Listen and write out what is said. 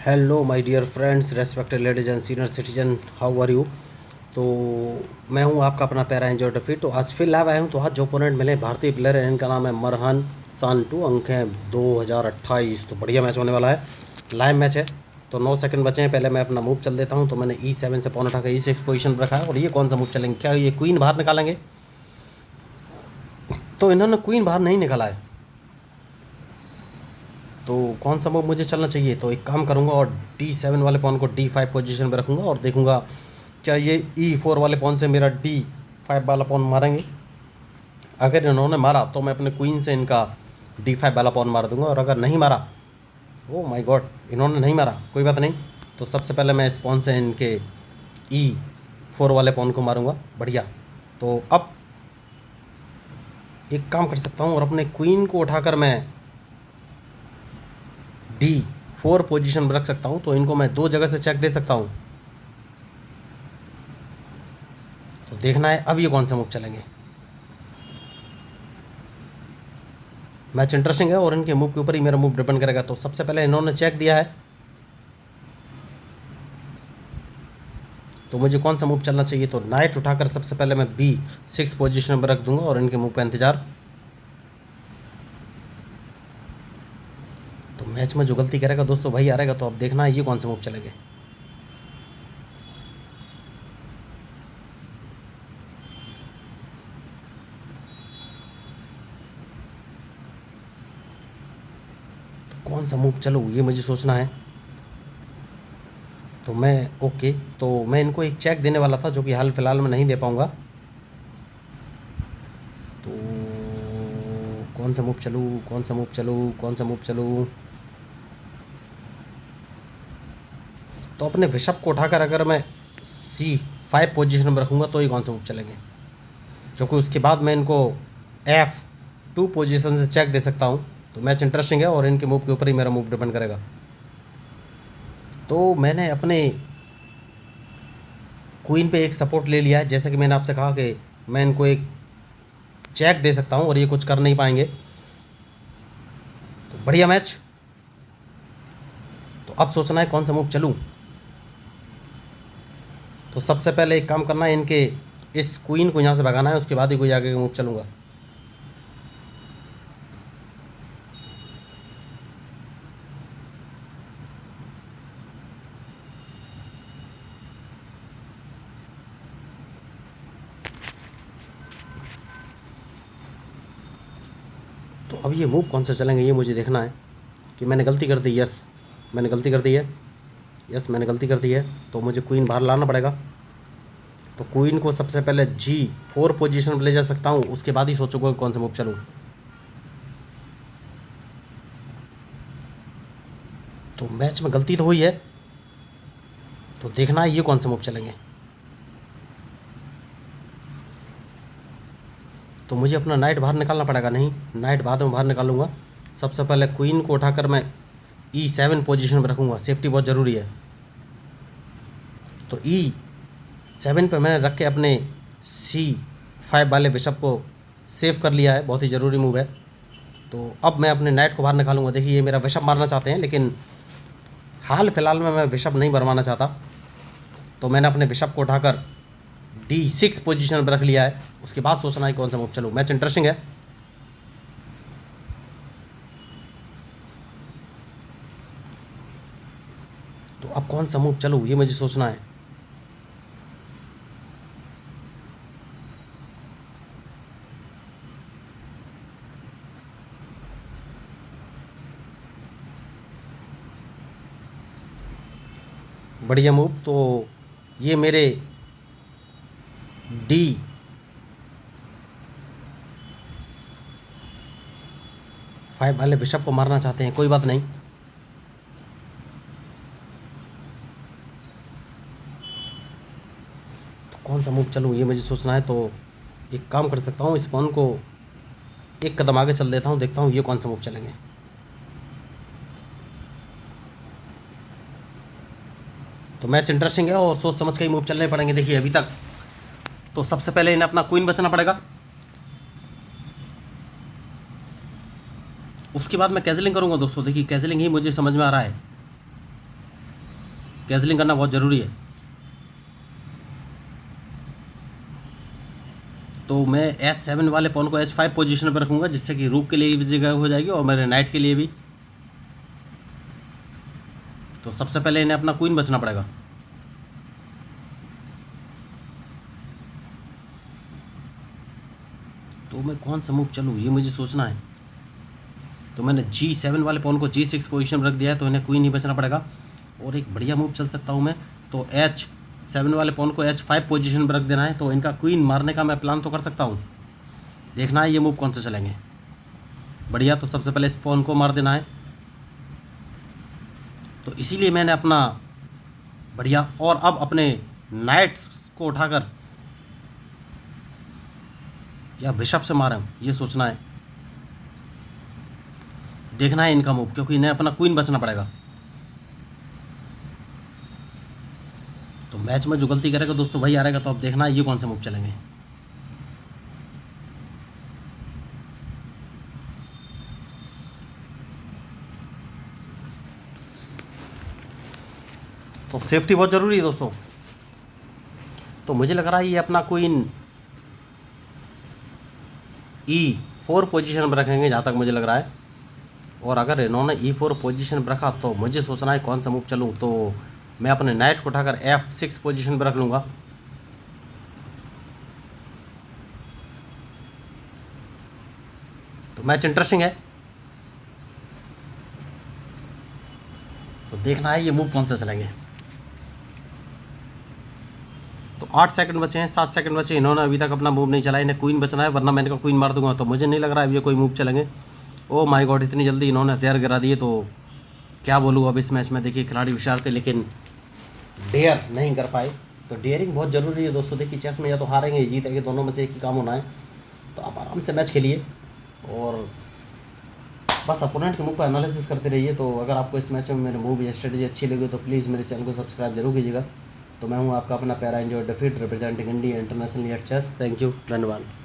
Hello my dear friends, respected ladies and senior citizen, how are you. तो मैं हूं आपका अपना प्यारा एंजॉय टफी। तो आज फिर लाइव आया हूं। तो आज जो ओपोनेंट मिले भारतीय प्लेयर है, इनका नाम है मरहन सानटू। अंक हैं 2028। तो बढ़िया मैच होने वाला है, लाइव मैच है। तो 9 सेकंड बचे हैं। पहले मैं अपना मूव चल देता हूँ। तो मैंने E7 से पॉन उठाकर E6 पोजीशन पर रखा है। और ये कौन सा मूव चलेंगे? क्या ये क्वीन बाहर निकालेंगे? तो इन्होंने क्वीन बाहर नहीं निकाला है। तो कौन सा मूव मुझे चलना चाहिए? तो एक काम करूंगा और D7 वाले पॉन को D5 पोजीशन पे रखूंगा और देखूंगा क्या ये E4 वाले पॉन से मेरा D5 वाला पॉन मारेंगे। अगर इन्होंने मारा तो मैं अपने क्वीन से इनका D5 वाला पॉन मार दूंगा। और अगर नहीं मारा, ओ माय गॉड, इन्होंने नहीं मारा, कोई बात नहीं। तो सबसे पहले मैं इस पॉन से इनके E4 वाले पॉन को मारूंगा। बढ़िया। तो अब एक काम कर सकता हूँ और अपने क्वीन को उठाकर मैं D4 पोजीशन पर रख सकता हूँ। तो इनको मैं दो जगह से चेक दे सकता हूँ। तो देखना है अब ये कौन सा मूव चलेंगे। मैच इंटरेस्टिंग है और इनके मूव के ऊपर ही मेरा मूव डिपेंड करेगा। तो सबसे पहले इन्होंने चेक दिया है, तो मुझे कौन सा मूव चलना चाहिए? तो नाइट उठाकर सबसे पहले मैं B6 पोजीशन पर रख दूंगा और इनके मूव का इंतजार। तो मैच में जो गलती करेगा दोस्तों भाई आ रहेगा। तो अब देखना है ये कौन से मूव चलेंगे। तो कौन सा मूव चलूँ ये मुझे सोचना है। तो मैं इनको एक चेक देने वाला था जो कि हाल फिलहाल में नहीं दे पाऊंगा। तो कौन सा मूव चलूँ, कौन सा मूव चलूँ, कौन सा मूव चलूँ? तो अपने बिशप को उठाकर अगर मैं C5 पोजीशन में रखूँगा तो ये कौन सा मूव चलेंगे, क्योंकि उसके बाद मैं इनको F2 पोजीशन से चेक दे सकता हूँ। तो मैच इंटरेस्टिंग है और इनके मूव के ऊपर ही मेरा मूव डिपेंड करेगा। तो मैंने अपने क्वीन पे एक सपोर्ट ले लिया है। जैसे कि मैंने आपसे कहा कि मैं इनको एक चेक दे सकता हूँ और ये कुछ कर नहीं पाएंगे। तो बढ़िया मैच। तो अब सोचना है कौन सा मूव चलूँ। तो सबसे पहले एक काम करना है, इनके इस क्वीन को यहाँ से भगाना है, उसके बाद ही कोई आगे का मूव चलूँगा। तो अब ये मूव कौन सा चलेंगे ये मुझे देखना है कि मैंने गलती कर दी। यस, मैंने गलती कर दी है। यस, मैंने गलती कर दी है। तो मुझे क्वीन बाहर लाना पड़ेगा। तो क्वीन को सबसे पहले G4 पोजीशन पर ले जा सकता हूँ, उसके बाद ही सोचूंगा कौन सा मूव चलूँ। तो मैच में गलती तो हुई है। तो देखना है ये कौन सा मूव चलेंगे। तो मुझे अपना नाइट बाहर निकालना पड़ेगा। नहीं, नाइट बाद में बाहर निकालूंगा। सबसे पहले क्वीन को उठाकर मैं E7 पोजीशन पर रखूँगा, सेफ्टी बहुत ज़रूरी है। तो E7 पे मैंने रख के अपने C5 वाले बिशप को सेव कर लिया है, बहुत ही ज़रूरी मूव है। तो अब मैं अपने नाइट को बाहर निकालूंगा। देखिए ये मेरा बिशप मारना चाहते हैं, लेकिन हाल फिलहाल में मैं बिशप नहीं भरवाना चाहता। तो मैंने अपने बिशप को उठाकर D6 पोजीशन पर रख लिया है। उसके बाद सोचना है कौन सा मूव चलूँ। मैच इंटरेस्टिंग है। तो अब कौन सा मूव चलूँ ये मुझे सोचना है। बढ़िया मूव। तो ये मेरे D5 वाले बिशप को मारना चाहते हैं, कोई बात नहीं। तो कौन सा मूव चलूँ ये मुझे सोचना है। तो एक काम कर सकता हूँ, इस पॉन को एक कदम आगे चल देता हूँ, देखता हूँ ये कौन सा मूव चलेंगे। तो मैच इंटरेस्टिंग है और सोच समझ के ही मूव चलने पड़ेंगे। देखिए अभी तक तो सबसे पहले इन्हें अपना क्वीन बचाना पड़ेगा, उसके बाद मैं कैजलिंग करूंगा दोस्तों। देखिए कैजलिंग ही मुझे समझ में आ रहा है। कैसलिंग करना बहुत ज़रूरी है। तो मैं H7 वाले पॉन को H5 पोजीशन पर रखूँगा, जिससे कि रूक के लिए भी जगह हो जाएगी और मेरे नाइट के लिए भी। तो सबसे पहले इन्हें अपना क्वीन बचना पड़ेगा। तो मैं कौन सा मूव चलूँ, ये मुझे सोचना है। तो मैंने G7 वाले पॉन को G6 पोजीशन में रख दिया है, तो इन्हें क्वीन ही बचना पड़ेगा। और एक बढ़िया मूव चल सकता हूँ मैं, तो H7 वाले पॉन को H5 पोजीशन में रख देना है, तो इनका क्वीन मारने का मैं प्लान तो कर सकता हूँ। देखना है ये मूव कौन से चलेंगे। बढ़िया, तो सबसे पहले इस पॉन को मार देना है। तो इसीलिए मैंने अपना बढ़िया, और अब अपने नाइट को उठाकर या बिशप से मारें, ये सोचना है। देखना है इनका मूव, क्योंकि इन्हें अपना क्वीन बचना पड़ेगा। तो मैच में जो गलती करेगा दोस्तों वही हारेगा। तो अब देखना है ये कौन से मूव चलेंगे। तो सेफ्टी बहुत ज़रूरी है दोस्तों। तो मुझे लग रहा है ये अपना क्वीन E4 पोजीशन में रखेंगे, जहाँ तक मुझे लग रहा है। और अगर इन्होंने E4 पोजीशन में रखा तो मुझे सोचना है कौन सा मूव चलूँ। तो मैं अपने नाइट को उठाकर F6 पोजीशन पर रख लूँगा। तो मैच इंटरेस्टिंग है। तो देखना है ये मूव कौन सा चलेंगे। तो 8 सेकंड बचे हैं, 7 सेकंड बचे। इन्होंने अभी तक अपना मूव नहीं चला, इन्हें क्वीन बचना है, वरना मैं इनका क्वीन मार दूंगा। तो मुझे नहीं लग रहा है अब ये कोई मूव चलेंगे। ओ माय गॉड, इतनी जल्दी इन्होंने हथियार गिरा दिए। तो क्या बोलूँ अब इस मैच में। देखिए खिलाड़ी होशियार थे, लेकिन डेयर नहीं कर पाए। तो डेयरिंग बहुत ज़रूरी है दोस्तों। देखिए चेस में या तो हारेंगे या जीतेंगे, दोनों में से एक ही काम होना है। तो आप आराम से मैच खेलिए और बस अपोनेंट के मूव पर एनालिसिस करते रहिए। तो अगर आपको इस मैच में मेरे मूव या स्ट्रेटजी अच्छी लगी तो प्लीज़ मेरे चैनल को सब्सक्राइब जरूर कीजिएगा। तो मैं हूँ आपका अपना पैरा एंजॉय डिफीट representing India international at chess. Thank you, धन्यवाद।